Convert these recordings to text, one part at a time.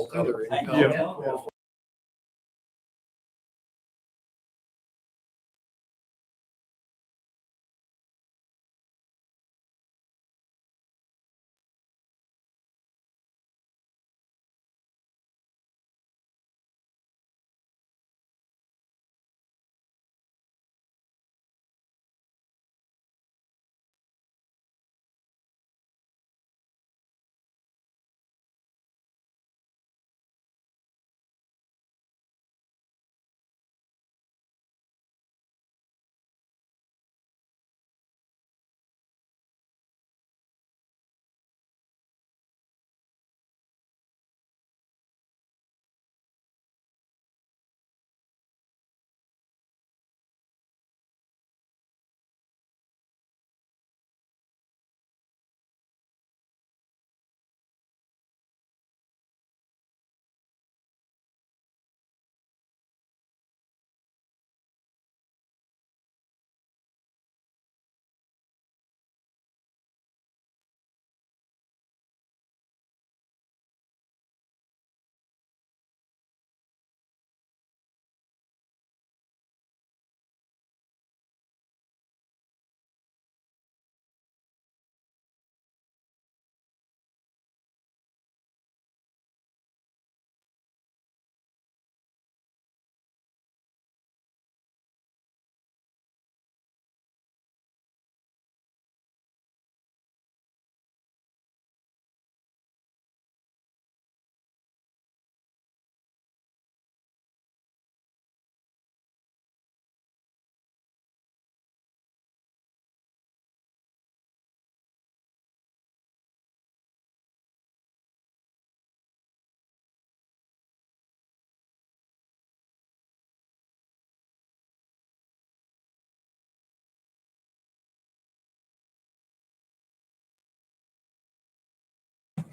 full color. I know. Yeah.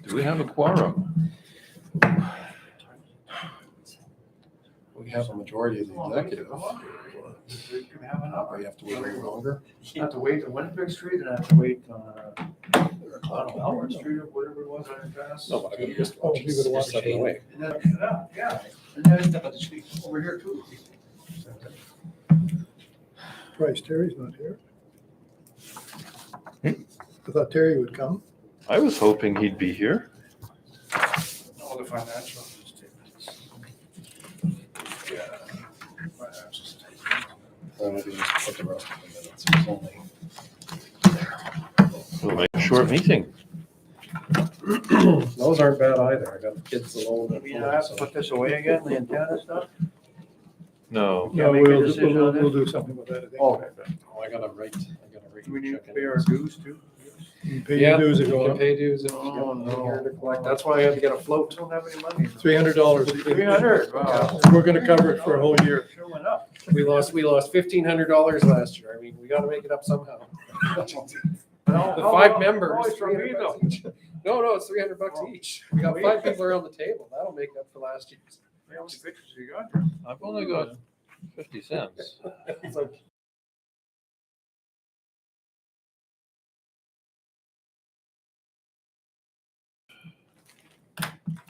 Do we have a quorum? We have a majority of the executive. We have to wait a little longer. Have to wait on Winnipeg Street and have to wait on Howard Street or whatever it was on Grass. No, but I just watch. We would have watched that away. And then, yeah, and then over here too. Christ, Terry's not here. I thought Terry would come. I was hoping he'd be here. All the financial statements. Yeah. Financial statements. Maybe just put the rest of the minutes. It's only We'll make a short meeting. Those aren't bad either. I got the kids alone. at We home, have to so- put this away again, the antenna stuff? No. No, make a we'll decision on this? we'll do something with that, I think. Okay. Oh, I gotta write. Do we need to pay our dues too? You Pay your dues if you You can want. pay dues if you Oh, get no. here to collect. That's why I had to get a float. Don't have any money. $300. 300, wow. We're gonna cover it for a whole year. Sure went up. We lost $1,500 last year. I mean, we gotta make it up somehow. The five members. Oh, it's from me $300 though. each. No, it's $300 each. We got 5 people around the table. That'll make up for last year's. How many pictures you got? I've only got 50 cents. It's like,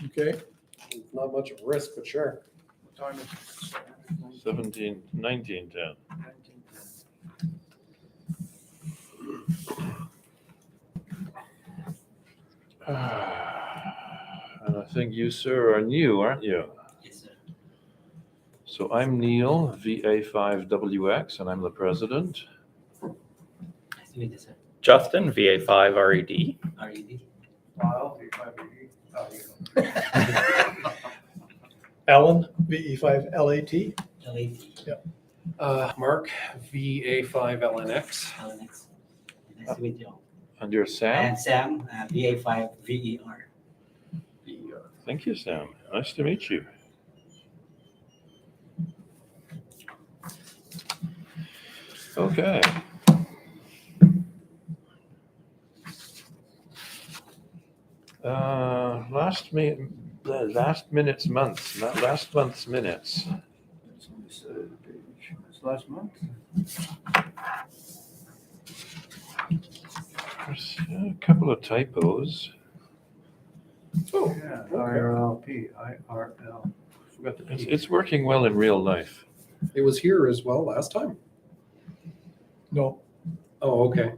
Okay, not much of a risk, but sure. What time is it? 1910. 19:10. And I think you, sir, are new, aren't you? Yes, sir. So I'm Neil, VA5WX, and I'm the president. Nice to meet you, sir. Justin, VA5 RED. RED. Wow, V580. Oh, you know. Alan, VE5LAT. LAT. Mark, VA5LNX. LNX. Nice to meet you all. And you're Sam? And Sam, VA5 VER. Thank you, Sam. Nice to meet you. Okay. Last minute's months, not last month's minutes. It's on this page. It's last month. There's a couple of typos. Oh, Yeah, okay. IRLP, Forgot the P. It's working well in real life. It was here as well last time. No, Oh, okay.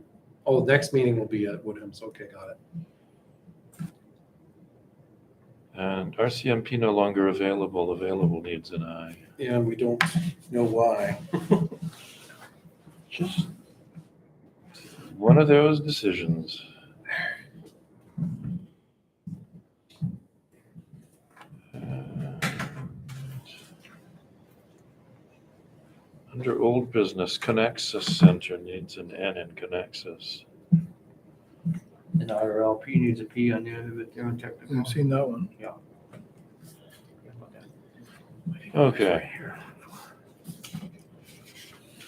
Oh, next meeting will be at Woodham's. Okay, got it. And RCMP no longer available. Available needs an eye. Yeah, we don't know why. Just one of those decisions. Under old business, Connexus Center needs an N in Connexus. And IRLP needs a P on the end of it, they're technical. I've seen that one. Okay.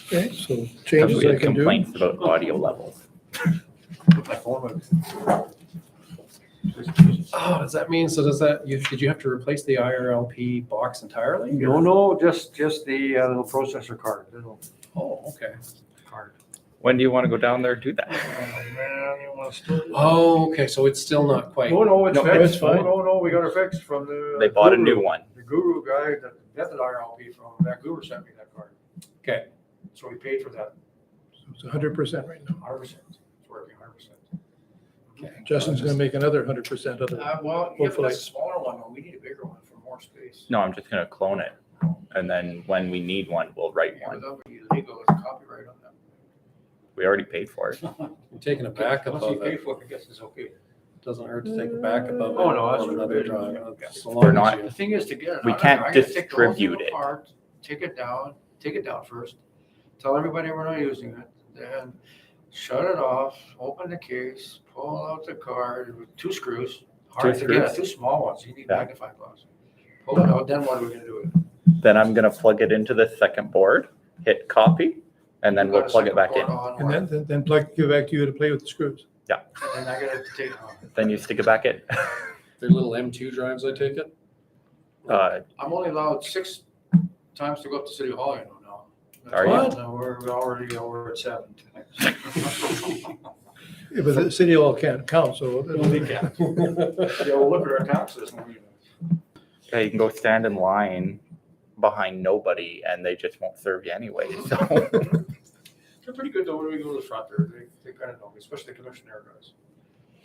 Okay, so Have changes we I had can do. complaints about audio levels? Put my phone up. Oh, does that mean, so did you have to replace the IRLP box entirely? No, just the little processor card, little Oh, okay. card. When do you want to go down there and do that? Oh, man, you want to still? Oh, okay, so it's still not quite. No, it's No, fixed. it's fine. No, we got it fixed from the. They bought a Guru. new one. The Guru guy, that invented IRLP from Vancouver sent me that card. Okay. So we paid for that, So it's 100% right now. 100%. It's working 100%. Okay. Justin's gonna make another 100% of it. Well, Hopefully. that's a smaller one, though. We need a bigger one for more space. No, I'm just gonna clone it. And then when we need one, we'll write Yeah, one. that would be illegal, it's copyright on that. We already paid for it. You're taking a backup Once you of pay it. for it, I guess it's okay. Doesn't hurt to take a backup of it. Oh, no, that's on another forbidden. drive. Yeah. So We're long as not- you- The thing is to get it. We out of can't there, I gotta take the whole thing distribute it. apart, take it down first, tell everybody we're not using it, then shut it off, open the case, pull out the card with 2 screws. Hard to get, screws? 2 small ones, you need Yeah. magnifying glass. Pull it out, then what are we gonna do with it? Then I'm gonna plug it into the second board, hit copy, and then You we'll got a plug it second back port in. on, And or- then give it back to you to play with the screws. and then I gotta take it off. Then you stick it back in. They're little M2 drives, I take it? I'm only allowed 6 times to go up to City Hall, you know, now. That's Are you? why now we're already over at 7 tonight. Yeah, but the city all can't count, so. Yeah, well, look at our taxes. Yeah, you can go stand in line behind nobody and they just won't serve you anyway, so. They're pretty good though, when we go to the front there, they kind of know me, especially the commissioner guys.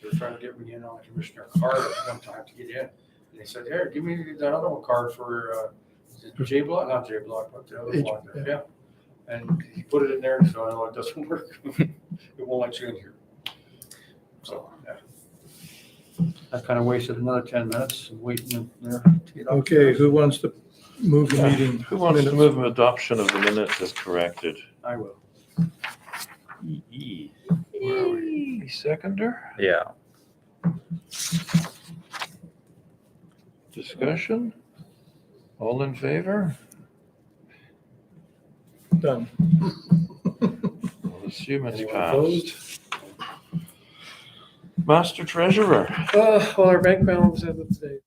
They were trying to get me in on the commissioner card at one time to get in. And they said, here, give me that other one card for, is it J Block, not J Block, but the other H- one, there, yeah. And he put it in there and said, oh, no, it doesn't work. It won't let you in here. So, yeah. I kind of wasted another 10 minutes waiting in there. to get Okay, upstairs. who wants to move the meeting? Who wants to minutes? move adoption of the minutes as corrected? I will. Where are we? Seconder? Yeah. Discussion? All in favor? Done. We'll assume it's Anyone passed. opposed? Master Treasurer. Well, our bank balance as of today.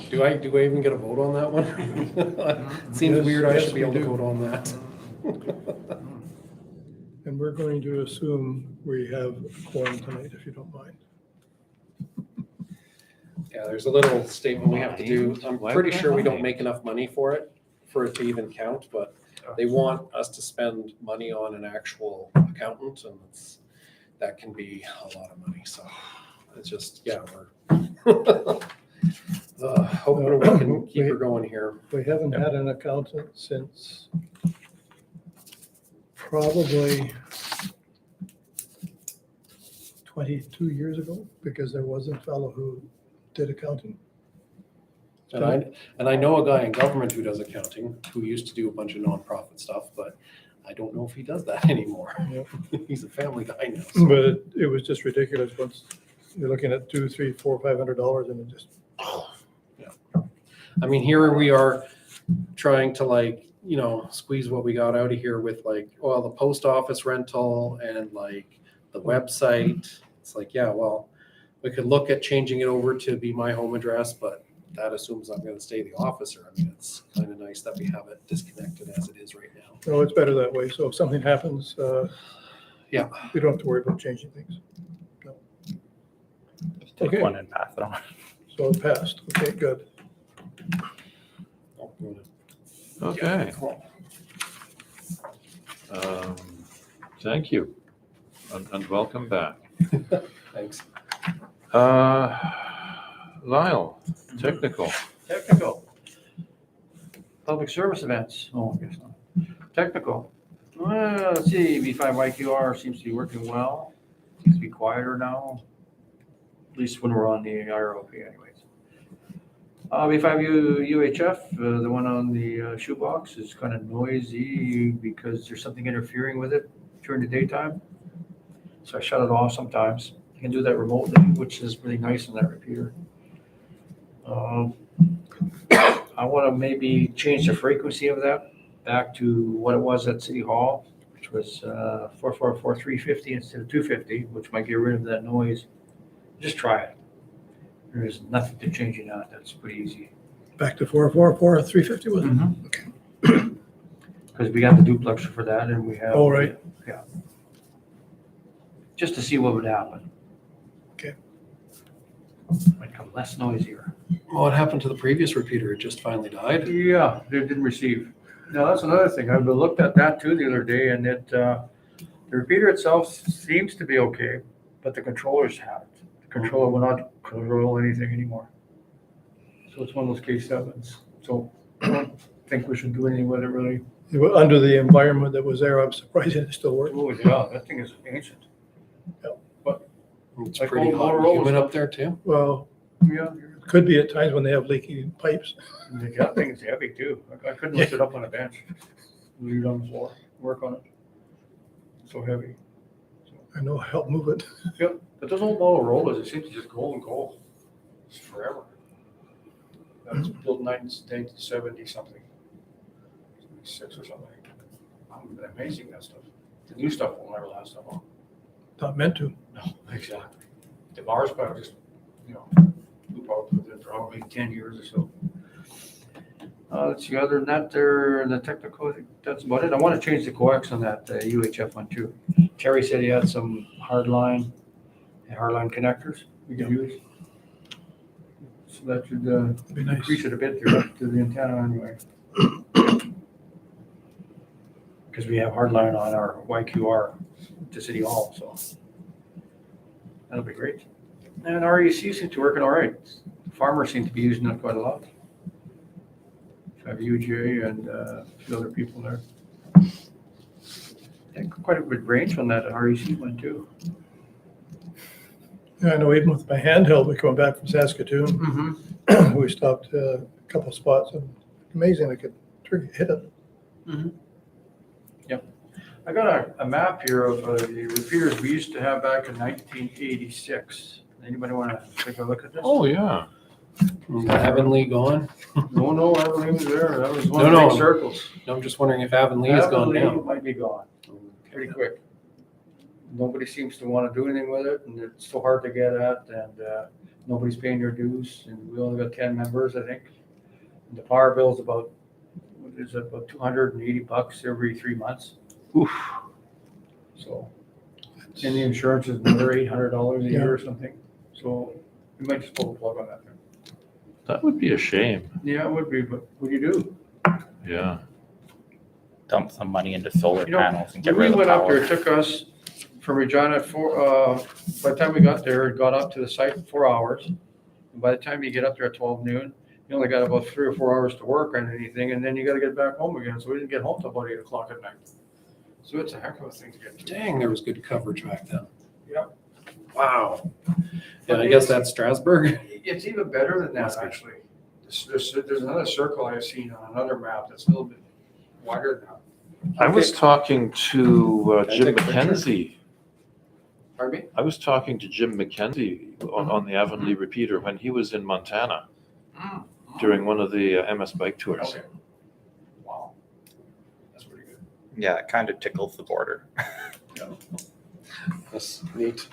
Do I even get a vote on that one? It seems Yes, weird I yes, should be we able to do. vote on that. And we're going to assume we have a quorum tonight, if you don't mind. Yeah, there's a little statement we have to do. I'm Why pretty would I sure we don't mind? make enough money for it to even count, but they want us to spend money on an actual accountant, and that can be a lot of money, so it's just, yeah, we're hoping we can keep her going here. We haven't had an accountant since probably 22 years ago, because there was a fellow who did accounting. And I know a guy in government who does accounting, who used to do a bunch of nonprofit stuff, but I don't know if he does that anymore. Yep. He's a family guy now. so- But it was just ridiculous. Once you're looking at $200, $300, $400, $500, and it just, I mean, here we are trying to squeeze what we got out of here with the post office rental and the website. It's like, yeah, well, we could look at changing it over to be my home address, but that assumes I'm gonna stay the officer. I mean, it's kind of nice that we have it disconnected as it is right now. no, it's better that way. So if something happens, Yeah. we don't have to worry about changing things. Just take Okay. one and pass it on. So it passed. Okay, good. Oh, you wanna- Okay, thank you, and welcome back. Thanks. Lyle, technical. Technical. Public service events. Oh, I guess not. Technical. Well, let's see, V5 YQR seems to be working well. Seems to be quieter now. At least when we're on the IROP anyways. V5 UHF, the one on the shoebox is kind of noisy because there's something interfering with it during the daytime. So I shut it off sometimes. You can do that remotely, which is really nice on that repeater. I want to maybe change the frequency of that back to what it was at City Hall, which was 444 350 instead of 250, which might get rid of that noise. Just try it. There's nothing to changing that. That's pretty easy. Back to 444, 350 was it? Okay. Because we got the duplexer for that and we have. Oh, right. Yeah. Just to see what would happen. Okay. Might come less noisier. What happened to the previous repeater? It just finally died? Yeah, they didn't receive. Now, that's another thing. I looked at that too the other day and the repeater itself seems to be okay, but the controllers have it. The controller will not control anything anymore. So it's one of those K7s. So I don't think we should do anything with it really. Under the environment that was there, I'm surprised it still worked. Oh, yeah, that thing is ancient. It's Like pretty old hot. Motorola Humid stuff. up there too? Well, Yeah, could be at times when they have leaking pipes. that thing is heavy too. I couldn't lift it up on a bench. Leave it on the floor, work on it. It's so heavy. I know, help move it. Yep, but those old Motorola's, it seems to just go and go. It's forever. That's built 1970 something. 76 or something. Amazing, that stuff. The new stuff will never last that long. Not meant to. No, exactly. The Mars power just, loop out with it for probably 10 years or so. Let's see, other than that, there, the technical, I think that's about it. I want to change the coax on that UHF one too. Terry said he had some hardline connectors we could use. So that should Be nice. increase it a bit to the antenna anyway. Because we have hardline on our YQR to City Hall, so that'll be great. And REC seems to be working all right. Farmers seem to be using it quite a lot. I have UJ and a few other people there. And quite a good range on that REC one too. Yeah, I know even with my handheld, we coming back from Saskatoon, Mm-hmm. we stopped a couple spots and amazing, I could hit it. I got a map here of the repeaters we used to have back in 1986. Anybody want to take a look at this? Oh, yeah. Is Avonlea gone? No, Avonlea was there. That was one No, of the no. big circles. I'm just wondering if Avonlea is gone Avonlea now. might be gone pretty quick. Nobody seems to want to do anything with it, and it's so hard to get at. And nobody's paying their dues, and we only got 10 members, I think. And the power bill's about, what is it, about $280 every 3 months. Oof. So, and the insurance is another $800 a year or something. So we might just pull the plug on that thing. That would be a shame. Yeah, it would be, but what do you do? Yeah. Dump some money into solar You know, panels and When get we rid of the went up there, power. it took us from Regina by the time we got there, it got up to the site in 4 hours. And by the time you get up there at 12 noon, you only got about 3 or 4 hours to work on anything, and then you gotta get back home again. So we didn't get home till about 8 o'clock at night. So it's a heck of a thing to get to. Dang, there was good coverage back then. Yep. Wow. Yeah, I guess that's Strasbourg. It's even better than that, Must be. actually. There's another circle I've seen on another map that's a little bit wider than that. I was talking to Can I Jim take a picture? McKenzie. Pardon me? I was talking to Jim McKenzie on the Avonlea repeater when he was in Montana during one of the MS bike tours. Okay. Wow. That's pretty good. Yeah, it kind of tickles the border. That's neat.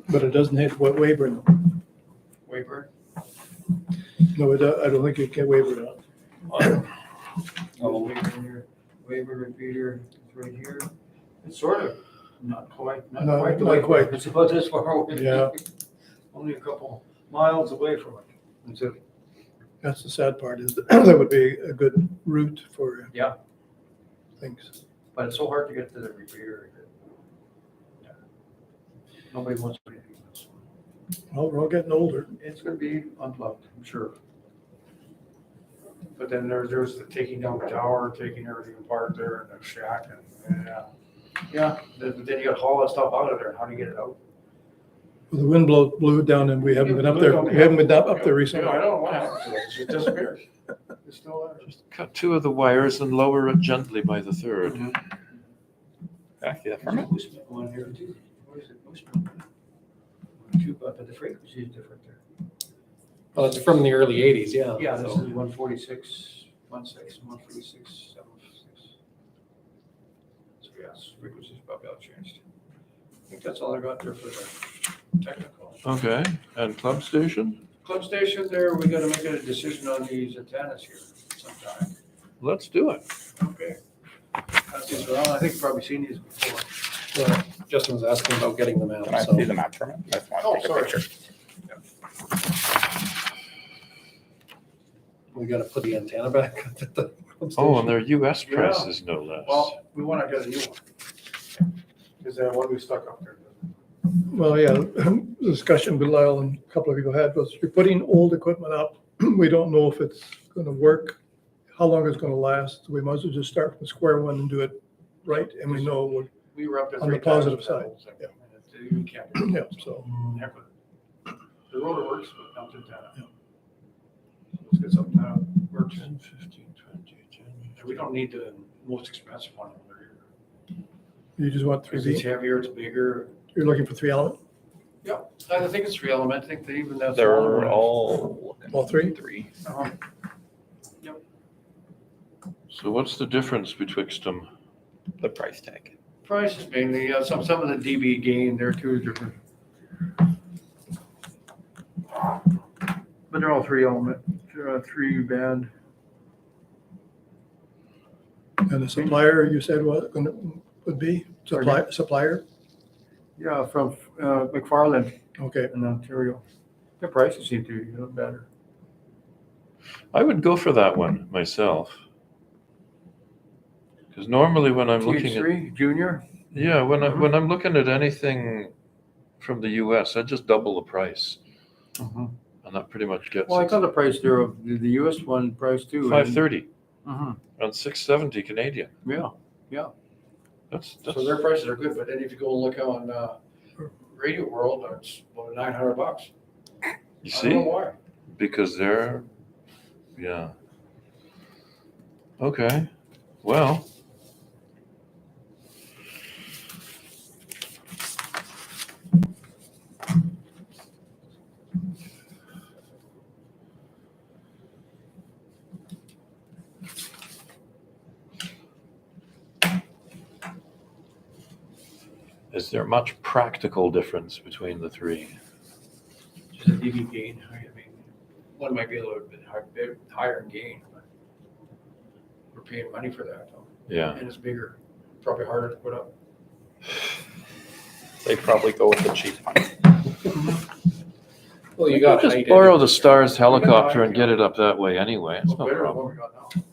But it doesn't hit Weyburn. Wayburn? No, I don't think it can Weyburn out. Oh, Wayburn repeater, it's right here. It's sort of, not quite, No, not quite the not way. quite. It's about this far away. Yeah. Only a couple miles away from it. That's it. That's the sad part is that would be a good route for Yeah. things. But it's so hard to get to the repeater. Yeah. Nobody wants to do this. Well, we're all getting older. It's gonna be unplugged, I'm sure. But then there's the taking down the tower, taking everything apart there and the shack and, yeah. Then you gotta haul that stuff out of there, and how do you get it out? The wind blew it down and we haven't been up there. We haven't been up there recently. Yeah, I don't know what happened to it, it just disappeared. It's still there. Just cut 2 of the wires and lower it gently by the 3rd. Yeah, see that There's from a it? boost on here too. What is it, boost? But the frequency is different there. Well, it's from the early 80s, yeah. Yeah, this so- is 146, 146, 146, 756. So yes, frequency's probably all changed. I think that's all I got there for the technical. Okay, and club station? Club station there, we gotta make a decision on these antennas here sometime. Let's do it. Okay. Pass these around. I think you've probably seen these before. Yeah, Justin was asking about getting them out, Can I so. see the map from it? I just want Oh, to take a sorry. picture. We gotta put the antenna back up at the pump Oh, station. and they're US Yeah. prices, no less. Well, we wanna get a new one. Because that one we stuck up there. Well, yeah, the discussion Belial and a couple of people had was you're putting old equipment up. We don't know if it's gonna work, how long it's gonna last. We might as well just start from square one and do it right. And we know, We were up there On the 3 times positive with that side, whole thing, yeah. and you can't do it. yeah, so. Heck with it. The rotor works, but not the antenna. Let's get something that works. 10, 15, 20, 10. And we don't need the most expensive one over here. You just want Because it's 3D? heavier, it's bigger. You're looking for 3 element? I think it's 3 element. I think they even that. They're smaller one. all. All 3? 3. Uh-huh. So what's the difference betwixt them? The price tag. Price is mainly, some of the dB gain there too is different. But they're all 3 element, 3 band. And the supplier, you said would be? Supplier? Yeah, from McFarland Okay. in Ontario. Their prices seem to be a little better. I would go for that one myself. Because normally when I'm looking at, TH3 Junior. yeah, when I'm looking at anything from the US, I just double the price. And that pretty much gets Well, I it. got the price there of the US one price too. $530 Mhm. and $670 Canadian. Yeah, That's so their prices are good, but then if you go and look on Radio World, it's about $900. you I don't know see, why. because they're, yeah. Okay, well. Is there much practical difference between the 3? Just dB gain. I mean, one might be a little bit higher in gain, but we're paying money for that though. Yeah. And it's bigger, probably harder to put up. They'd probably go with the cheap one. Well, you We got could just height borrow in the it. Stars helicopter and get it up that way anyway. It's no Better than problem. what we got now.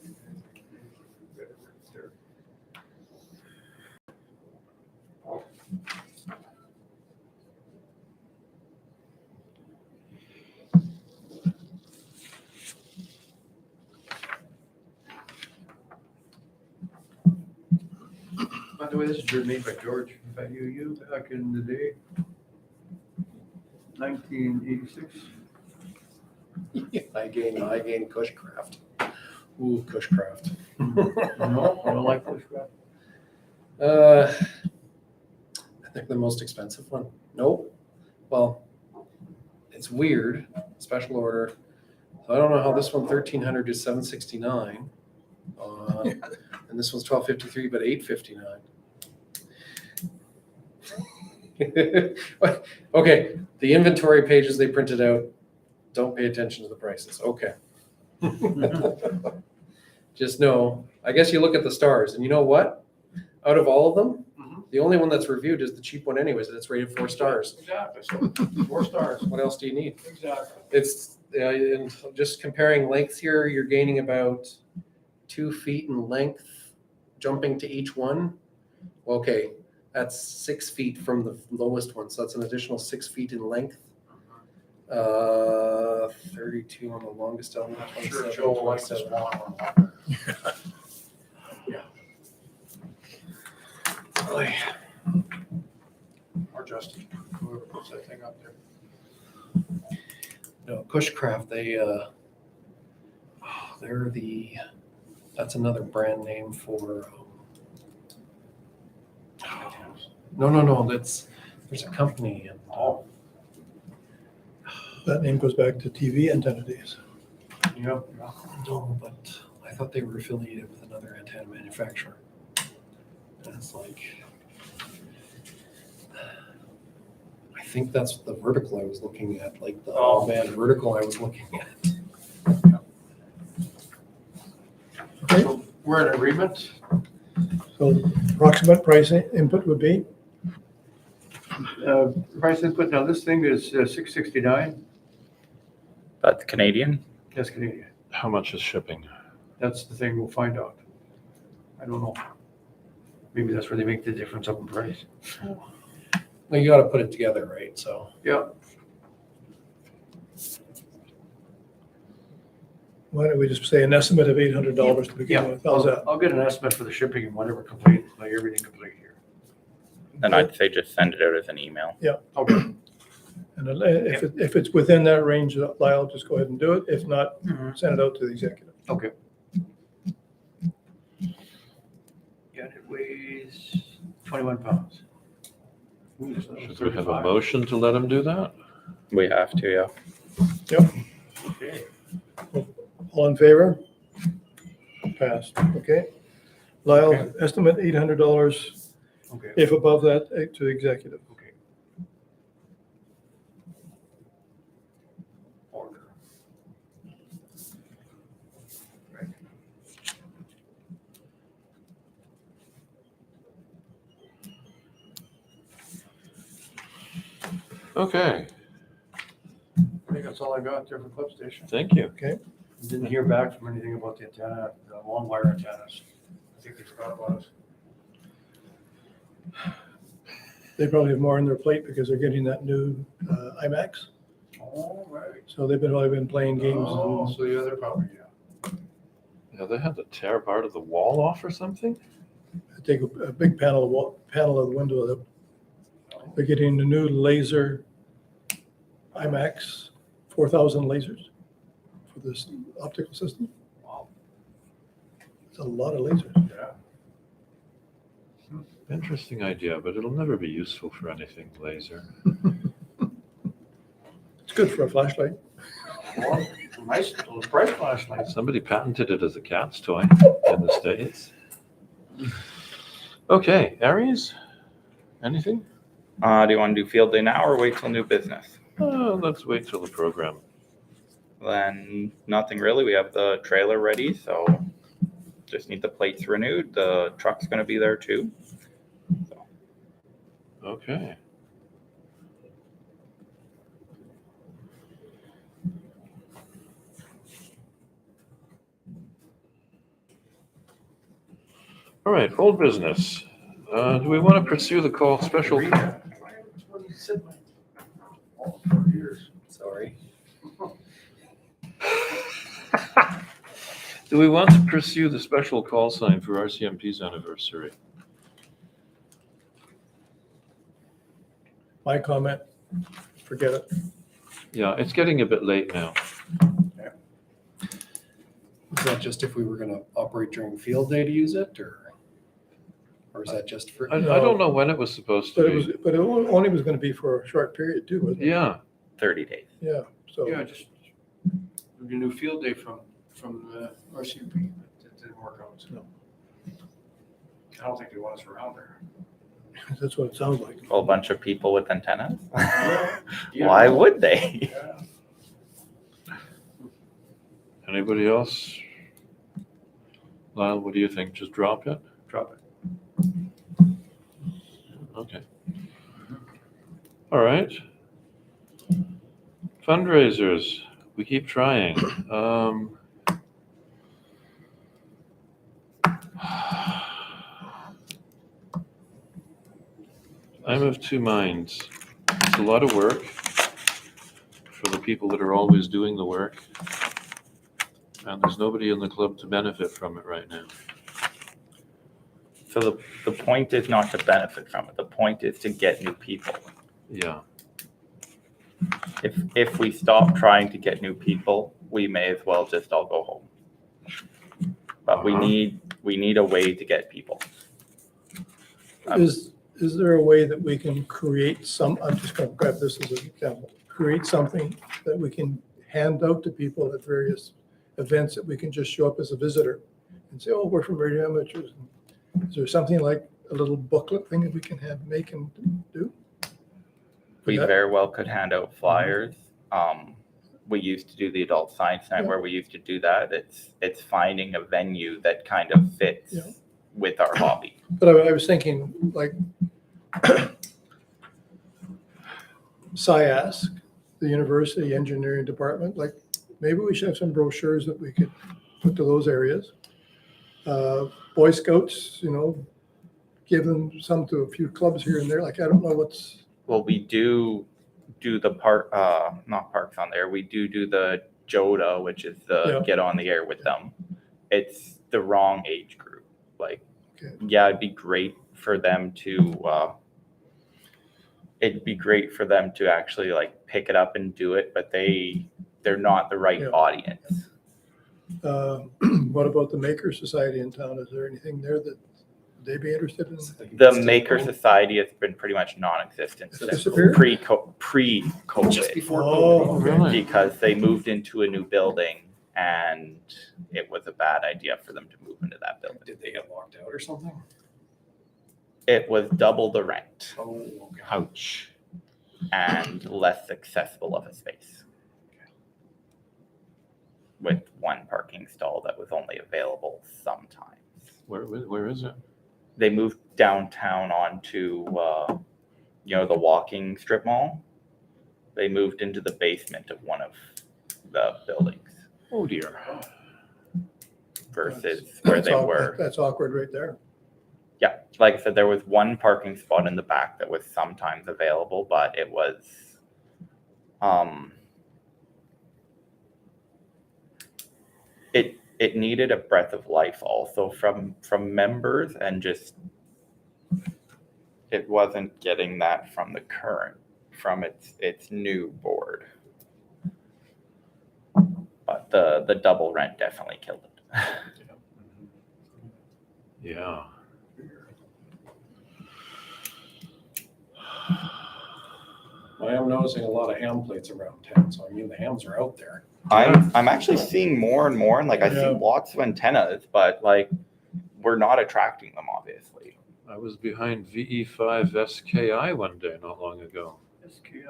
By the way, this is made by George, by you back in the day. 1986. I gain Cushcraft. Ooh, Cushcraft. No, I don't like pushback. I think the most expensive one. Nope. Well, it's weird. Special order. So I don't know how this one 1300 is 769, and this one's 1253, but 859. Okay, the inventory pages they printed out. Don't pay attention to the prices. Okay. Just know, I guess you look at the stars, and you know what? Out of all of them, the only one that's reviewed is the cheap one anyways, and it's rated 4 stars. Exactly, so 4 stars. What else do you need? Exactly. It's, and just comparing lengths here, you're gaining about 2 feet in length, jumping to each one. Okay, that's 6 feet from the lowest one, so that's an additional 6 feet in length. 32 on the longest element, I'm sure 27, Joe will like this 27. one. Boy. Or Justin, whoever puts that thing up there. No, Cushcraft, they're that's another brand name for, no, there's a company and, Oh, That name goes back to TV antenna days. yeah. no, but I thought they were affiliated with another antenna manufacturer. And it's like, I think that's the vertical I was looking at, like the Oh. band vertical I was looking at. Okay, So we're in agreement. so approximate price input would be, Price input, now this thing is $669. That's Canadian. That's Canadian. How much is shipping? That's the thing we'll find out. I don't know. Maybe that's where they make the difference up in price. Well, you gotta put it together, right? So, Yeah. why don't we just say an estimate of $800 to begin with? How's that? I'll get an estimate for the shipping and whatever complete, like everything complete here. Then I'd say just send it out as an email. Okay. And then if it's within that range, Lyle, just go ahead and do it. If not, Mhm. send it out to the executive. Okay. Yeah, it weighs 21 pounds. Ooh, so that was Should we have a 35. motion to let him do that? We have to, yeah. Okay. All in favor? Passed, okay. Lyle, Okay. estimate $800, Okay. if above that, to the executive. Okay. Order. Right. Okay, I think that's all I got there for Clip Station. thank you. Didn't hear back from anything about the antenna, the long wire antennas. I think they forgot about us. They probably have more on their plate because they're getting that new IMAX. All right. So they've probably been playing games. Oh, and so yeah, they're probably, yeah. Yeah, they had to tear part of the wall off or something? take a big panel of the window. They're getting the new laser IMAX, 4,000 lasers for this optical system. Wow. It's a lot of lasers. Yeah. Interesting idea, but it'll never be useful for anything laser. It's good for a flashlight. Well, nice little price flashlight. Somebody patented it as a cat's toy in the States. Okay, Aries, anything? Do you want to do field day now or wait till new business? Let's wait till the program. Then nothing really. We have the trailer ready, so just need the plates renewed. The truck's going to be there too. So, Okay. All right, old business. Do we want to pursue the call special? Sorry. Do we want to pursue the special call sign for RCMP's anniversary? My comment, forget it. Yeah, it's getting a bit late now. Is that just if we were gonna operate during field day to use it, or is that just for? I don't know when it was supposed But to it was, be. but it only was gonna be for a short period too, wasn't it? Yeah, 30 days. Yeah, so. Yeah, just a new field day from RCMP. That didn't work out. So. No. I don't think they want us around there. That's what it sounds like. A whole bunch of people with antennas. Yeah. Why would they? Yeah. anybody else? Lyle, what do you think? Just drop it? Drop it. Okay. All right. Fundraisers, we keep trying. I'm of two minds. It's a lot of work for the people that are always doing the work. And there's nobody in the club to benefit from it right now. So the point is not to benefit from it. The point is to get new people. Yeah. If we stop trying to get new people, we may as well just all go home. But we need a way to get people. Is there a way that we can create I'm just gonna grab this as an example, create something that we can hand out to people at various events that we can just show up as a visitor and say, oh, we're from Radio Amateurs. Is there something like a little booklet thing that we can make and do? We Yeah. very well could hand out flyers. We used to do the adult science night Yeah. where we used to do that. It's finding a venue that kind of fits Yeah. with our hobby. But I was thinking like SciAsk, the university engineering department, like maybe we should have some brochures that we could put to those areas. Boy Scouts, give them some to a few clubs here and there. Like, I don't know what's, Well, we do the not parks on there. We do the JODA, which is the Yeah. get on the air with them. It's the wrong age group. Like, Okay. yeah, it'd be great for them to, actually like pick it up and do it, but they're not the right Yeah. audience. what about the Maker Society in town? Is there anything there that they'd be interested in? The Maker Society has been pretty much non-existent It's since disappeared? pre-COVID. Just before Oh, COVID. Really? Because they moved into a new building and it was a bad idea for them to move into that building. Did they get locked out or something? It was double the rent Oh, okay. Ouch. and less accessible of a space. With one parking stall that was only available sometimes. Where is it? They moved downtown onto, the walking strip mall. They moved into the basement of one of the buildings Oh dear. versus where they were. That's awkward right there. Yeah, like I said, there was one parking spot in the back that was sometimes available, but it was, it needed a breath of life also from members, and just it wasn't getting that from from its new board. But the double rent definitely killed it. Yeah. I am noticing a lot of ham plates around town, so I mean, the hams are out there. I'm actually seeing more and more, and like I see Yeah. lots of antennas, but like we're not attracting them, obviously. I was behind VE5 SKI one day not long ago. SKI.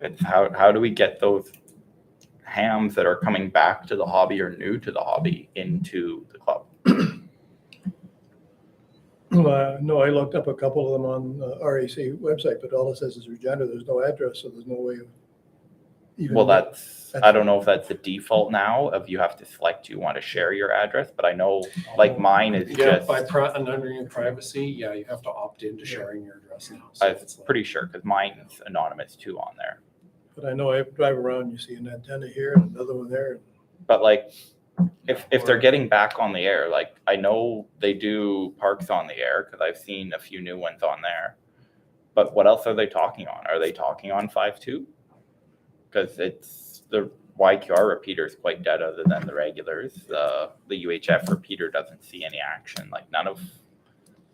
It's how do we get those hams that are coming back to the hobby or new to the hobby into the club? No, I looked up a couple of them on the RAC website, but all it says is Regina. There's no address, so there's no way of even. Well, I don't know if that's the default now of you have to select you want to share your address, but I know like mine is Yeah, just, and under your privacy, yeah, you have to opt into sharing your address now. So I'm it's like- pretty sure, because mine's anonymous too on there. But I know I drive around, you see an antenna here and another one there. But like, if they're getting back on the air, like I know they do parks on the air because I've seen a few new ones on there. But what else are they talking on? Are they talking on 5.2? Because it's the YQR repeater is quite dead other than the regulars. The UHF repeater doesn't see any action. Like none of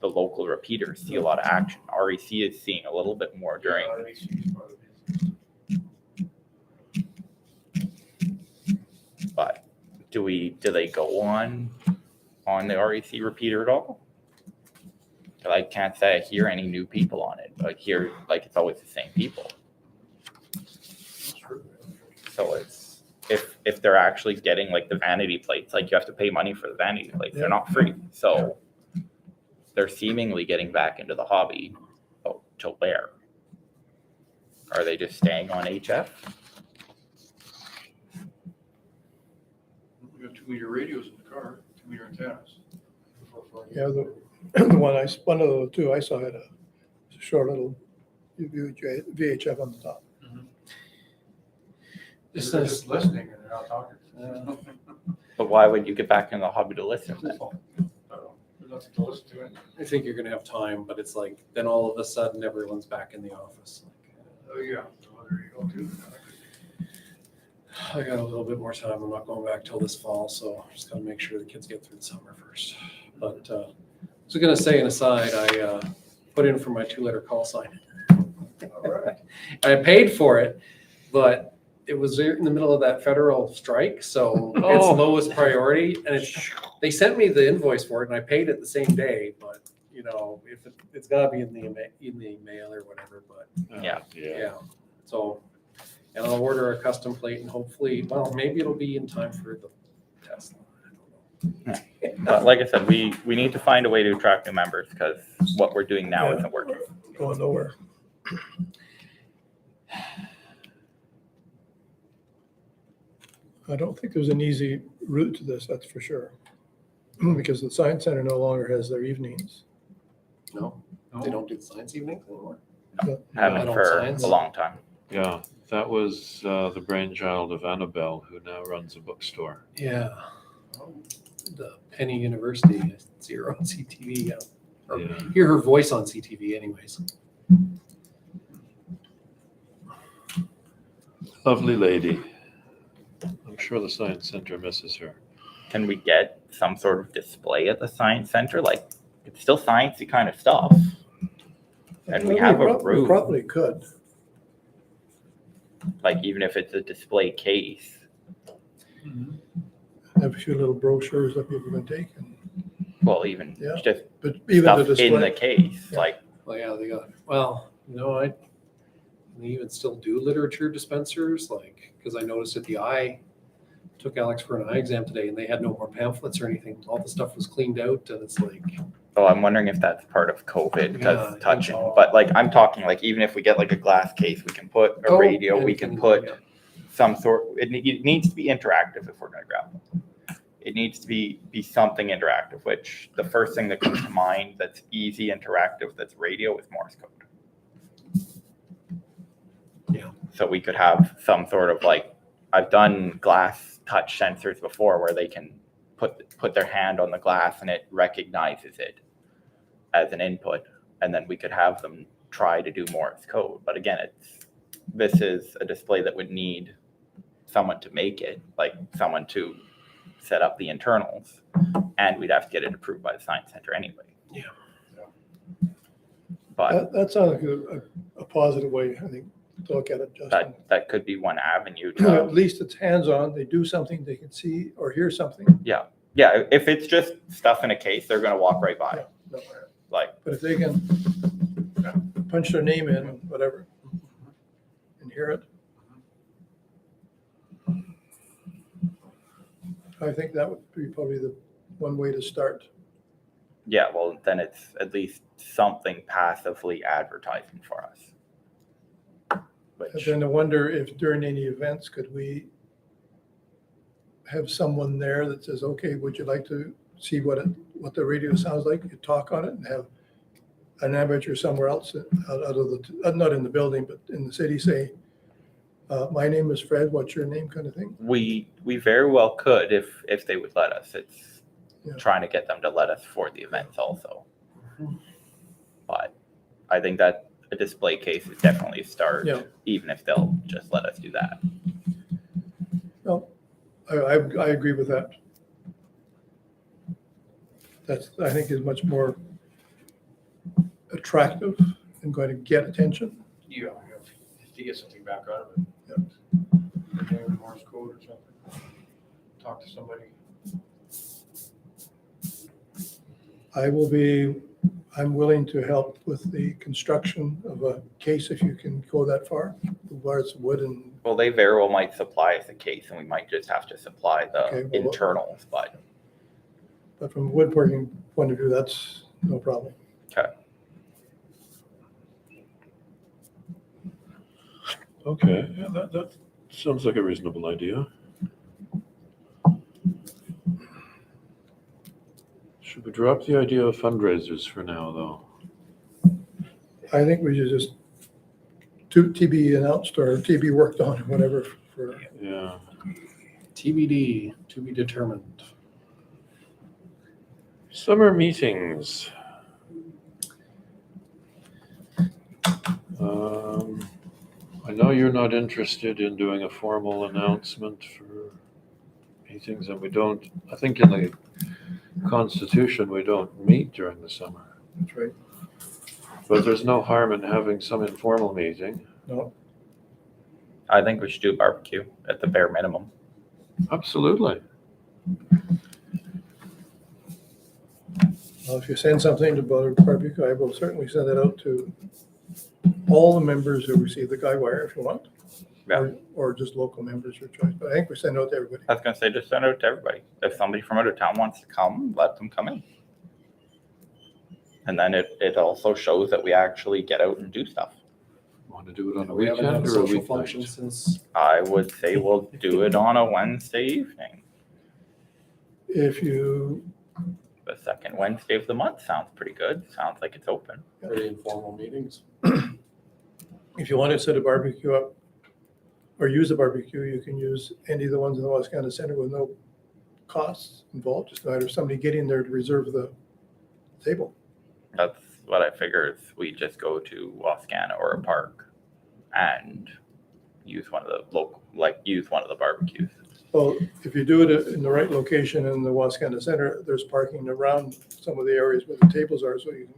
the local repeaters see a lot of action. REC is seeing a little bit more during. But do they go on the REC repeater at all? 'Cause I can't say I hear any new people on it. I hear like it's always the same people. So it's if they're actually getting like the vanity plates, like you have to pay money for the vanity plates. They're not free. So they're seemingly getting back into the hobby. Oh, to where? Are they just staying on HF? We got 2-meter radios in the car, 2-meter antennas. Yeah, the one of the two I saw had a short little VHF on the top. This They're is, just listening and they're not talking. But why would you get back in the hobby to listen then? There's nothing to listen to. I think you're gonna have time, but it's like, then all of a sudden, everyone's back in the office. Oh, yeah. Well, there you go too. I got a little bit more time. I'm not going back till this fall, so just gotta make sure the kids get through the summer first. But I was gonna say an aside, I put in for my 2-letter call sign. All right. I paid for it, but it was in the middle of that federal strike, so it's Oh. lowest priority, and they sent me the invoice for it, and I paid it the same day, but, you know, if it's gotta be in the mail or whatever, but, Yeah. yeah. So, and I'll order a custom plate, and hopefully, well, maybe it'll be in time for the Tesla. I don't know. But like I said, we need to find a way to attract new members because what we're doing now Yeah. isn't working. Going nowhere. I don't think there's an easy route to this, that's for sure. Because the Science Center no longer has their evenings. No, they don't do the science evenings anymore? Haven't Adult for science. a long time. Yeah, that was the brainchild of Annabelle, who now runs a bookstore. Yeah. The Penny University, 0 on CTV, yeah. Or Yeah. hear her voice on CTV anyways. Lovely lady. I'm sure the Science Center misses her. Can we get some sort of display at the science center? Like it's still sciencey kind of stuff. And we have a We room, probably could. like even if it's a display case. Have a few little brochures that people can take, Well, even Yeah. just but even the stuff in the display. case, Yeah. like Well, yeah, they got, well, they even still do literature dispensers, like, because I noticed at the eye, took Alex for an eye exam today, and they had no more pamphlets or anything. All the stuff was cleaned out, and it's like, oh, I'm wondering if that's part of COVID Yeah, I because think touching. so. But like I'm talking, like even if we get like a glass case, we can put a radio, we can put yeah. some sort. It needs to be interactive if we're going to grab them. It needs to be something interactive. Which the first thing that comes to mind that's easy, interactive, that's radio is Morse code. Yeah. So we could have some sort of like I've done glass touch sensors before where they can put their hand on the glass and it recognizes it as an input, and then we could have them try to do Morse code. But again, this is a display that would need someone to make it, like someone to set up the internals, and we'd have to get it approved by the Science Center anyway. Yeah. But That sounds like a positive way, I think, to look at it, Justin. that could be one avenue At to, least it's hands-on, they do something, they can see or hear something. yeah, if it's just stuff in a case, they're gonna walk right by. No, Like, but if they can punch their name in, whatever, and hear it, I think that would be probably the one way to start. Yeah, well, then it's at least something passively advertising for us. And Which, then I wonder if during any events, could we have someone there that says, okay, would you like to see what the radio sounds like? You talk on it and have an amateur somewhere else out of the, not in the building, but in the city say, my name is Fred, what's your name, kind of thing? we very well could if they would let us. It's Yeah. trying to get them to let us for the events also. But I think that a display case is definitely a start, Yeah. even if they'll just let us do that. Well, I agree with that. That's, I think, is much more attractive and going to get attention. Yeah, if you get something back out of it. Yeah. Morse code or something. Talk to somebody. I'm willing to help with the construction of a case if you can go that far, where it's wood and, Well, they very well might supply us a case, and we might just have to supply the Okay, well, internals. But from a woodworking point of view, that's no problem. Okay, yeah, that sounds like a reasonable idea. Should we drop the idea of fundraisers for now, though? I think we should just TB announced or TB worked on, whatever, for, Yeah. TBD, to be determined. Summer meetings. I know you're not interested in doing a formal announcement for meetings, and we don't, I think in the Constitution, we don't meet during the summer. that's right. But there's no harm in having some informal meeting. No, I think we should do a barbecue at the bare minimum. Absolutely. well, if you send something to barbecue, I will certainly send it out to all the members who receive the guy wire if you want. Yeah. Or just local members, your choice, but I think we send it out to everybody. I was gonna say, just send it out to everybody. If somebody from out of town wants to come, let them come in. And then it also shows that we actually get out and do stuff. Want to do it on a We haven't had weekend a or a social function weeknight? since, I would say we'll do it on a Wednesday evening. If you, The second Wednesday of the month sounds pretty good. Sounds like it's open. pretty informal meetings. if you want to set a barbecue up or use a barbecue, you can use any of the ones in the Wascana Center with no costs involved, just a matter of somebody getting there to reserve the table. That's what I figure is we just go to Wascana or a park and use one of the barbecues. Well, if you do it in the right location in the Wascana Center, there's parking around some of the areas where the tables are, so you can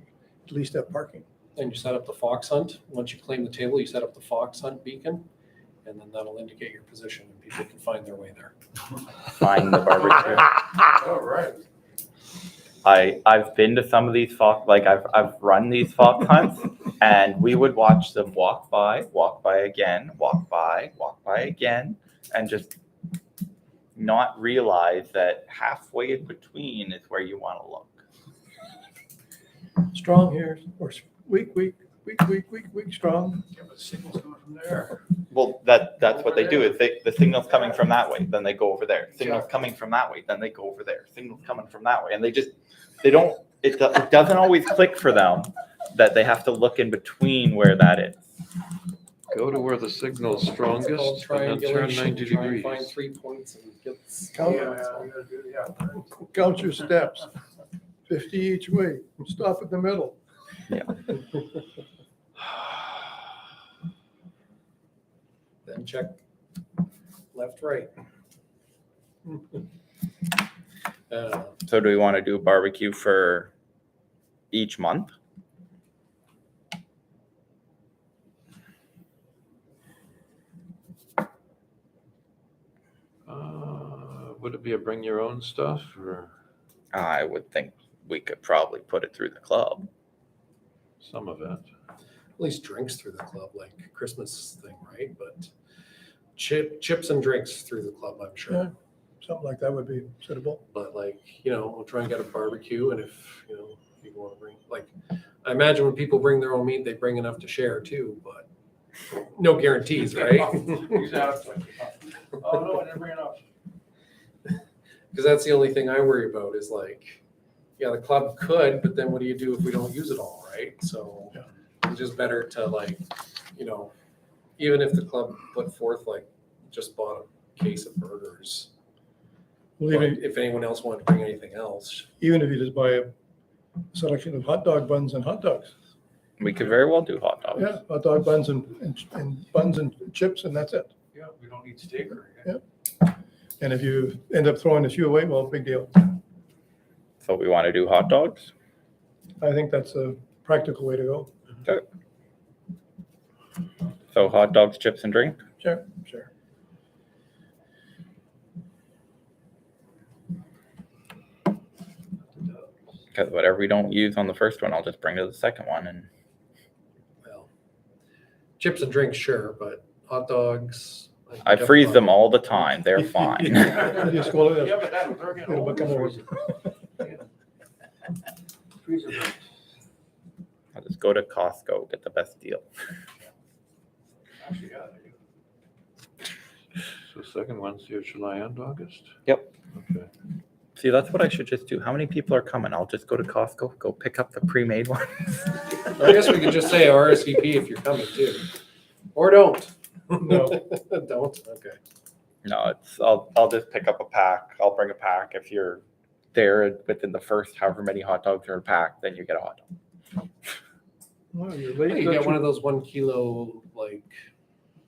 at least have parking. Then you set up the fox hunt. Once you claim the table, you set up the fox hunt beacon, and then that'll indicate your position, and people can find their way there. Find the barbecue. All right. I've been to some of these fox, like I've run these fox hunts, and we would watch them walk by again, walk by again, and just not realize that halfway in between is where you want to look. Strong here, or weak, strong. Yeah, but the signal's coming from there. Well, that's what they do is the signal's coming from that way, then they go over there. Signal's coming from that way, then they go over there. Signal's coming from that way, and it doesn't always click for them that they have to look in between where that is. Go to where the signal's It's called strongest and then turn triangulation. 90 Try and find degrees. 3 points and get. Count, We gotta do, yeah. count your steps, 50 each way, stop at the middle. Then check left, right. So do we want to do a barbecue for each month? Would it be a bring your own stuff or I would think we could probably put it through the club. some of it? At least drinks through the club, like Christmas thing, right? But chips and drinks through the club, I'm sure. something like that would be suitable. But like, we'll try and get a barbecue, and if, people want to bring, like, I imagine when people bring their own meat, they bring enough to share too, but no guarantees, right? Exactly. Oh, no, I didn't bring it up. Because that's the only thing I worry about is like, yeah, the club could, but then what do you do if we don't use it all, right? So it's just better to like, even if the club put forth like just bought a case of burgers. Well, But even, if anyone else wanted to bring anything else, even if you just buy a selection of hot dog buns and hot dogs. We could very well do hot dogs. Yeah, hot dog buns and buns and chips, and that's it. Yeah, we don't need steak or Yeah. anything. And if you end up throwing a few away, well, big deal. So we want to do hot dogs. I think that's a practical way to go. So hot dogs, chips, and drink. Sure. Because whatever we don't use on the first one, I'll just bring to the second one. And well, chips and drinks, sure, but hot dogs. I freeze them all the time. They're fine. You just go to Yeah, the- but that was, they're getting It'll old. become old. Freezer drinks. I'll just go to Costco, get the best deal. Actually, yeah, they do. So second Wednesday of July and August? Yep. Okay. See, that's what I should just do. How many people are coming? I'll just go to Costco, go pick up the pre-made ones. I guess we could just say RSVP if you're coming too, or don't. No. Don't. Okay. No, I'll just pick up a pack. I'll bring a pack. If you're there within the first however many hot dogs are in a pack, then you get a hot dog. Well, you're late. You get one of those 1 kilo, like,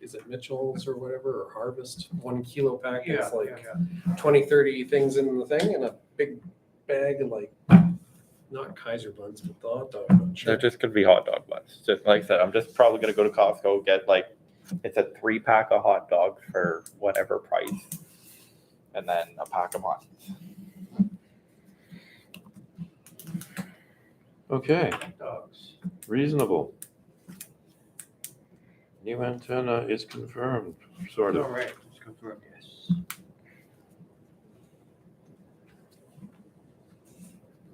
is it Mitchell's or whatever, or Harvest, 1 kilo packets, Yeah, like yeah. 20, 30 things in the thing, and a big bag of like, not Kaiser buns, but the hot dog buns. They're just gonna be hot dog buns. Just like I said, I'm just probably gonna go to Costco, get like, it's a 3-pack of hot dogs for whatever price, and then a pack of buns. Okay, Dogs. reasonable. New antenna is confirmed, sort All of. right, it's confirmed, yes.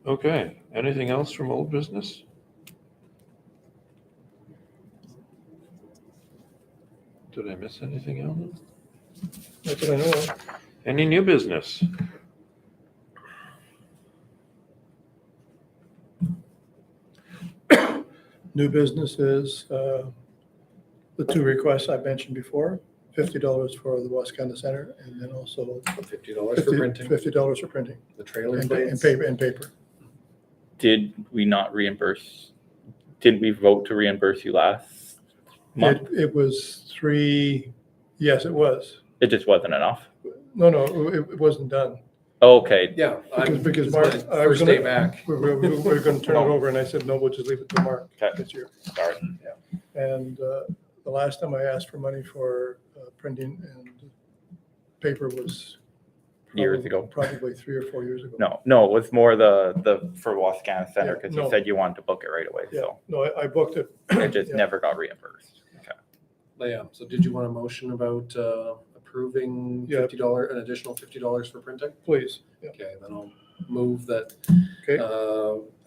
Okay, anything else from old business? Did I miss anything, Alan? That's what I know of. Any new business? New business is the 2 requests I mentioned before, $50 for the Wascana Center, and then also $50 for printing, $50 for printing the trailer and plates. paper. Did we not reimburse? Didn't we vote to reimburse you last month? It was 3, yes, it was. It just wasn't enough. No, it wasn't done. Okay, Yeah. Because it's Mark, my I was First day gonna, back. we were gonna turn it over, and I said, no, we'll just leave it to Mark Okay. this year. sorry. And the last time I asked for money for printing and paper was Years ago. Probably 3 or 4 years ago. No, it was more the for Wascana Center, Yeah, because no. you said you wanted to book it right away, Yeah, so no, I booked it. it just Yeah. never got reimbursed. Yeah, so did you want a motion about approving Yeah. an additional $50 for printing? Please. Yeah. Okay, then I'll move that Okay.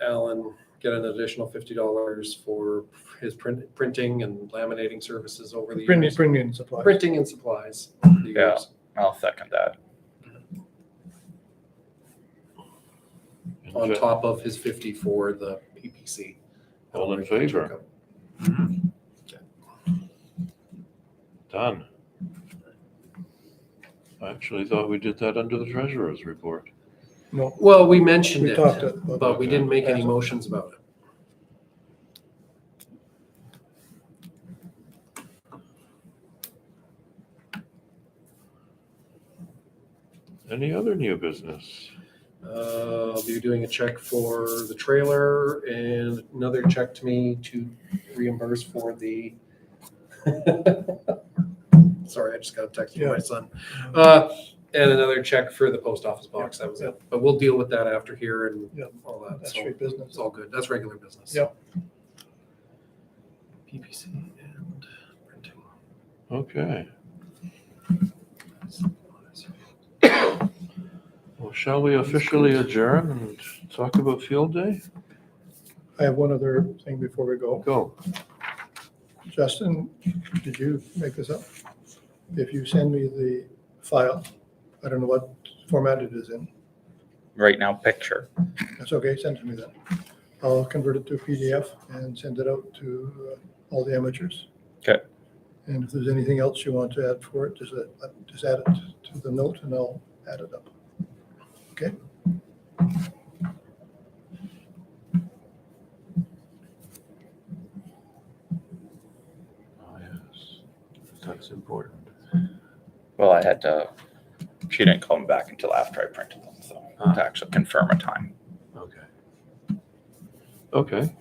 Alan get an additional $50 for his printing and laminating services over the years. Printing and supplies. Printing and supplies over the Yeah. years. I'll second that. On top of his 50 for the PPC. All in favor? Done. I actually thought we did that under the treasurer's report. No, Well, we mentioned we it, talked about but we Okay. didn't make any motions about it. Any other new business? I'll be doing a check for the trailer and another check to me to reimburse for the. Sorry, I just got a text from my son. And another check for the post office box. That was it. But we'll deal with that after here and Yeah. all that. That's So straight business. it's all good. That's regular business. Yep. PPC and printing. Okay. shall we officially adjourn and talk about field day? I have one other thing before we go. Go. Justin, did you make this up? If you send me the file, I don't know what format it is in. Right now, picture. That's okay, send it to me then. I'll convert it to a PDF and send it out to all the amateurs. Okay. And if there's anything else you want to add for it, just add it to the note and I'll add it up. Okay? Oh, yes, that's important. Well, she didn't call me back until after I printed them, so to actually confirm a time. Okay. Okay.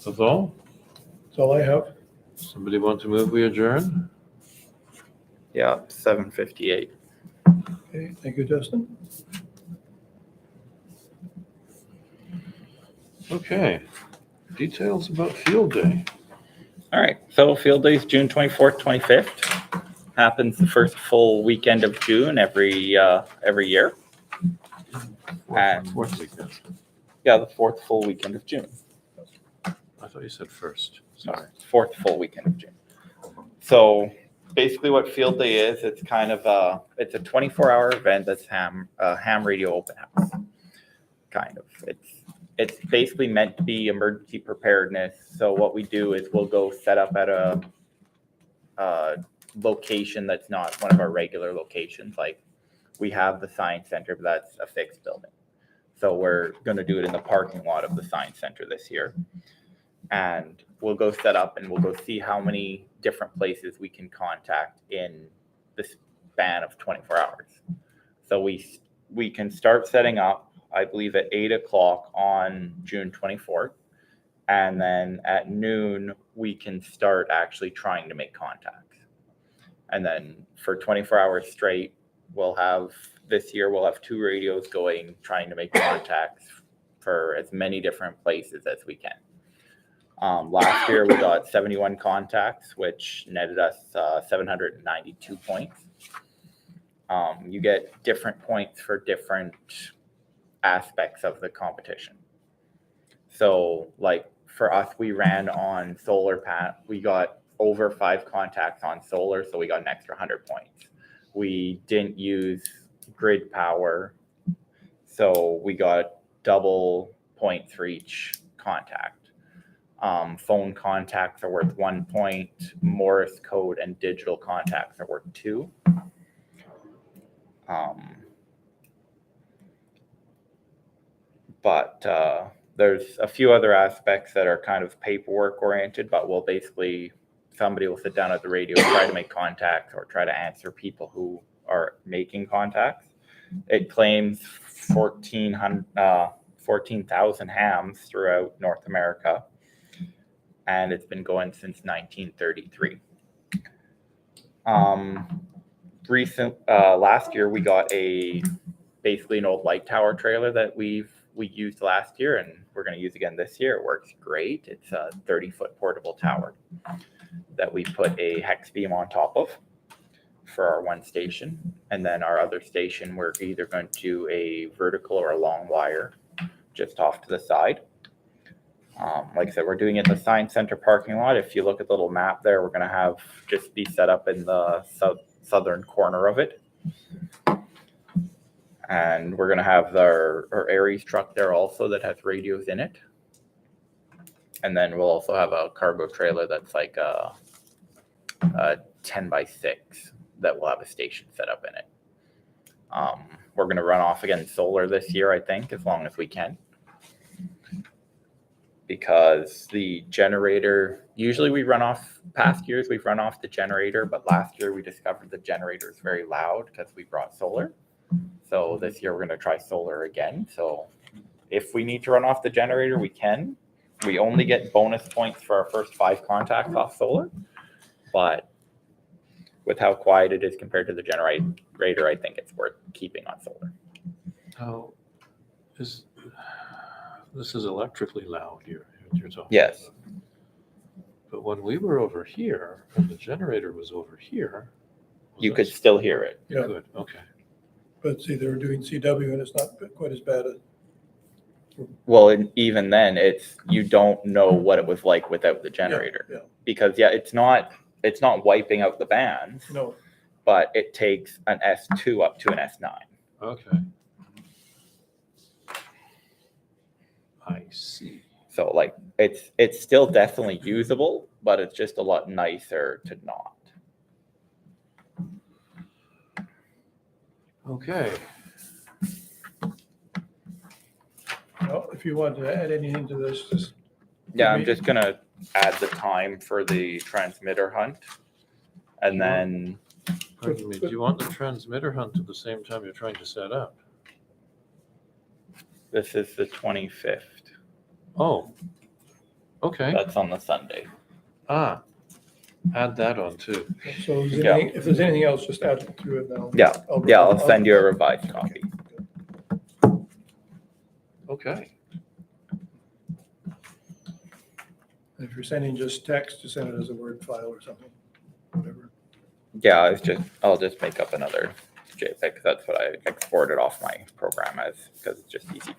That's all? That's all I have. Somebody want to move we adjourn? Yeah, 7:58. Okay, thank you, Justin. Okay. Details about field day. All right, so field day is June 24th, 25th. Happens the first full weekend of June every year. And- Fourth weekend. Yeah, the fourth full weekend of June. I thought you said first. Sorry. Fourth full weekend of June. So basically what field day is, it's kind of it's a 24-hour event that's ham radio open house. Kind of. It's basically meant to be emergency preparedness. So what we do is we'll go set up at a location that's not one of our regular locations. Like we have the science center, but that's a fixed building. So we're going to do it in the parking lot of the science center this year. And we'll go set up and we'll go see how many different places we can contact in the span of 24 hours. So we can start setting up, I believe, at 8 o'clock on June 24th. And then at noon, we can start actually trying to make contacts. And then for 24 hours straight, this year we'll have 2 radios going, trying to make contacts for as many different places as we can. Last year we got 71 contacts, which netted us 792 points. You get different points for different aspects of the competition. So like for us, we ran on solar we got over 5 contacts on solar, so we got an extra 100 points. We didn't use grid power, so we got double points for each contact. Phone contacts are worth 1 point. Morse code and digital contacts are worth 2. But there's a few other aspects that are kind of paperwork oriented, but somebody will sit down at the radio, try to make contacts or try to answer people who are making contacts. It claims 14,000 hams throughout North America, and it's been going since 1933. Last year we got basically an old light tower trailer that we used last year, and we're going to use again this year. It works great. It's a 30-foot portable tower that we put a hex beam on top of for our one station, and then our other station we're either going to do a vertical or a long wire just off to the side. Like I said, we're doing it in the Science Center parking lot. If you look at the little map there, we're going to just be set up in the southern corner of it. And we're going to have our Aries truck there also that has radios in it. And then we'll also have a cargo trailer that's like a 10x6 that will have a station set up in it. We're going to run off again solar this year, I think, as long as we can. Because the generator, usually past years we've run off the generator, but last year we discovered the generator is very loud because we brought solar. So this year we're going to try solar again. So if we need to run off the generator, we can. We only get bonus points for our first 5 contacts off solar. But with how quiet it is compared to the generator, I think it's worth keeping on solar. How is this is electrically loud you're talking Yes. about. But when we were over here and the generator was over here, you could still hear it. You Yeah. could, okay. But see, they're doing CW and it's not quite as bad. Well, and even then, you don't know what it was like without the generator. Yeah, Because it's not wiping out the bands, no, but it takes an S2 up to an S9. Okay. I see. So like it's still definitely usable, but it's just a lot nicer to not. Okay. well, if you want to add anything to this, just. Yeah, I'm me- just gonna add the time for the transmitter hunt, and then Pardon me, do you want the transmitter hunt at the same time you're trying to set up? this is the 25th. Oh, okay. That's on the Sunday. Ah, add that on too. So Yeah. if there's anything else, just add it to it now. Yeah, I'll send you a revised copy. Okay. If you're sending just text, just send it as a Word file or something, whatever. Yeah, I'll just make up another JPEG because that's what I exported off my program as because it's just easy.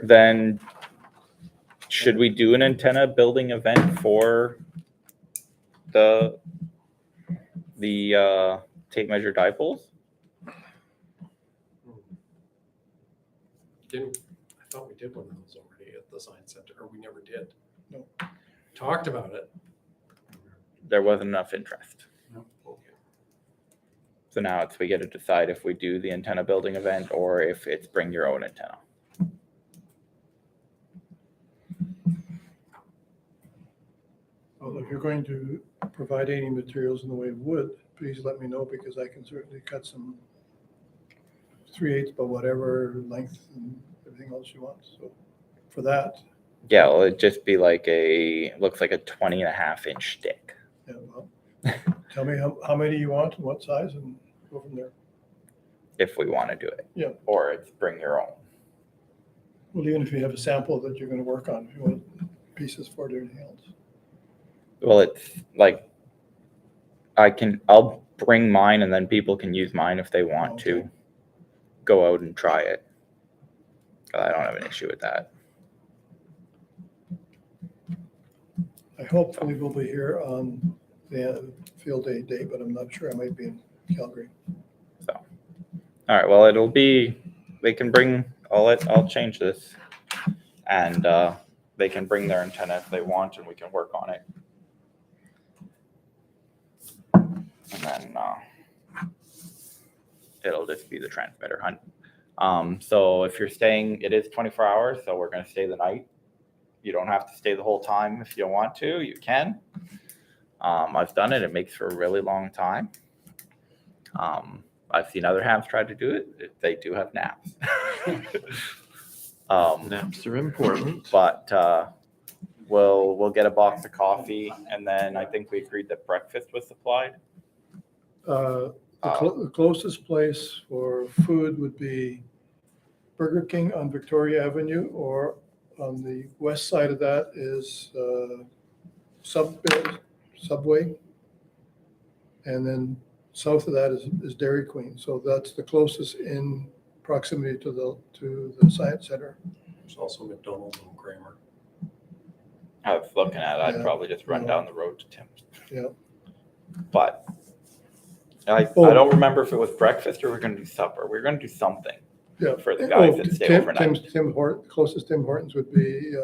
Then should we do an antenna building event for the tape measure dipoles? I thought we did one of those already at the science center, or we never did. No. Talked about it. There wasn't enough interest. No. Okay. So now we get to decide if we do the antenna building event or if it's bring your own antenna. Well, if you're going to provide any materials in the way of wood, please let me know because I can certainly cut some 3/8 by whatever length and everything else you want. So for that, Yeah, well, it'd just be like looks like a 20.5-inch stick. yeah, well, tell me how many you want and what size and go from there. If we want to do it. Yeah. Or it's bring your own. Well, even if you have a sample that you're going to work on, if you want pieces for it or anything else. Well, it's like I'll bring mine and then people can use mine if they want Okay. to go out and try it. I don't have an issue with that. I hopefully will be here on the field day date, but I'm not sure. I might be in Calgary. All right, well, they can bring, I'll change this. And they can bring their antenna if they want and we can work on it. And then it'll just be the transmitter hunt. So if you're staying, it is 24 hours, so we're gonna stay the night. You don't have to stay the whole time if you don't want to, you can. I've done it, it makes for a really long time. I've seen other hams try to do it, they do have naps. Naps are important. But we'll get a box of coffee, and then I think we agreed that breakfast was supplied. The closest place for food would be Burger King on Victoria Avenue, or on the west side of that is Subway. And then south of that is Dairy Queen. So that's the closest in proximity to the Science Center. There's also McDonald's and Kramer. I was looking at it, I'd Yeah. probably just run Yeah. down the road to Tim's. Yeah. But I Oh. don't remember if it was breakfast or we're gonna do supper. We're gonna do something. Yeah. For the guys that stay overnight. Closest Tim Hortons would be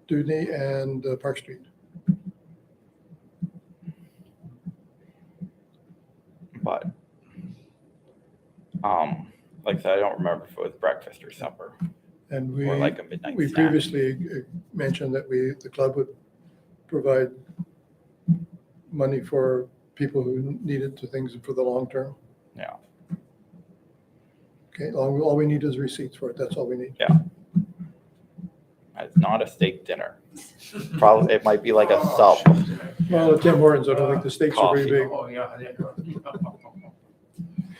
Dudney and Park Street. But like I said, I don't remember if it was breakfast or supper And or like a midnight we snack. previously mentioned that the club would provide money for people who needed to things for the long term. Yeah. Okay, all we need is receipts for it. That's all we need. It's not a steak dinner. Probably it might be like a sub. Well, at Tim Hortons, I don't think the steaks are very Coffee. big. Oh, yeah.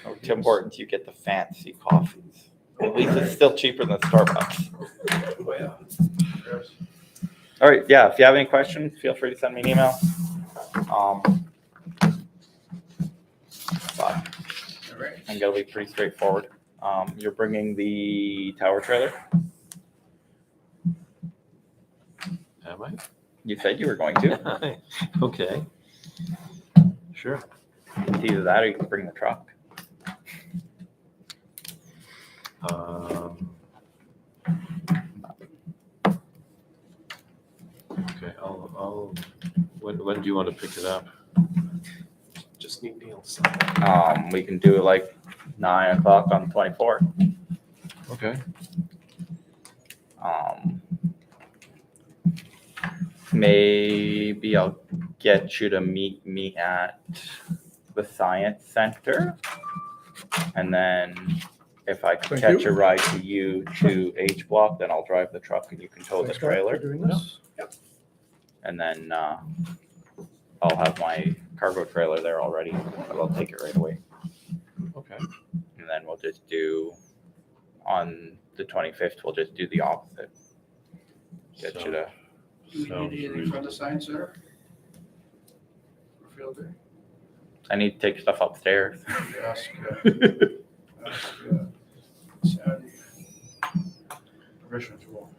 Or Tim Hortons, you get the fancy coffees. At least it's still cheaper than Starbucks. Oh, yeah. Yes. All right, yeah, if you have any questions, feel free to send me an email. but All right. I think it'll be pretty straightforward. You're bringing the tower trailer. Am I? You said you were going to. Okay. Sure. It's either that or you can bring the truck. Okay, when do you want to pick it up? Just need Neil to sign. We can do it like 9 o'clock on the 24th. Okay. Maybe I'll get you to meet me at the Science Center. And then if I can Thank catch you. a ride to you to H Block, then I'll drive the truck and you can tow the Thanks, Mark, for trailer. doing this. And then I'll have my cargo trailer there already, but I'll take it right away. Okay. And then we'll just do, on the 25th, we'll just do the opposite. Get you to, Do we Sounds need anything reasonable. from the science center? For field day? I need to take stuff upstairs. Ask, Saturday. Permission to walk.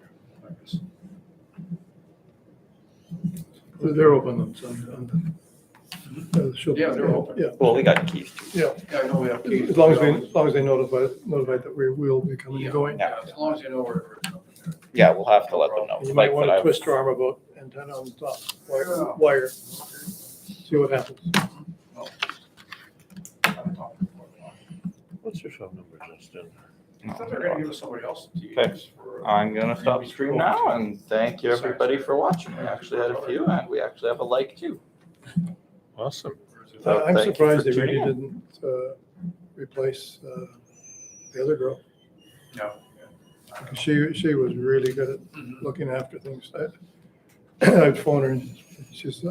I guess. They're open on Sunday. She'll- Yeah, they're open. Yeah, Well, we got keys too. yeah. Yeah, I know we have keys. As long as they notify that we will be coming and going. Yeah, as long as you know where it's going. Yeah, we'll have to let them know. And you might Like want that to I've- twist your arm about antenna on the top, Yeah. wire, see what happens. What's your phone number, Justin? I thought they were gonna give us somebody else to use Okay. for. I'm gonna stop stream now and thank you everybody for watching. We actually had a few and we actually have a like too. Awesome. So I'm thank you surprised for they really tuning didn't replace the other girl. No. She was really good at Mhm. looking after things. I'd phone her and she's,